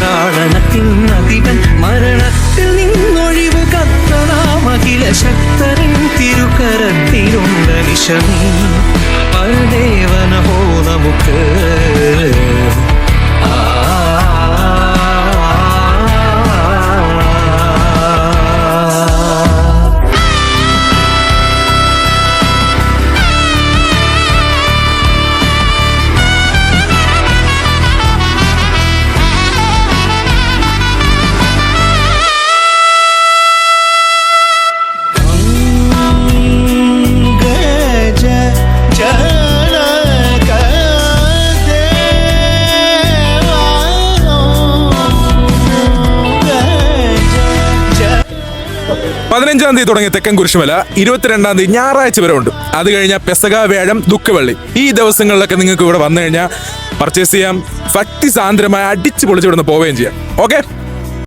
ക്ഷീണാടനത്തിനധിപൻ മരണത്തിൽ നിന്നൊഴിവ് കത്തനാമഖില ശക്തരൻ തിരുക്കരത്തിലുണ്ട് നിശമീ പരദേവന പോ നമുക്ക്. പതിനഞ്ചാം തീയതി തുടങ്ങിയ തെക്കൻ കുരിശുമല 22-ാം തീയതി ഞായറാഴ്ച വരെ ഉണ്ട്. അത് കഴിഞ്ഞാൽ പെസക, വ്യാഴം, ദുഃഖവെള്ളി. ഈ ദിവസങ്ങളിലൊക്കെ നിങ്ങൾക്ക് ഇവിടെ വന്നു കഴിഞ്ഞാൽ പർച്ചേസ് ചെയ്യാം, ഭക്തി സാന്ദ്രമായി അടിച്ചു പൊളിച്ചു വിടുന്ന് പോവുകയും ചെയ്യാം. ഓക്കെ.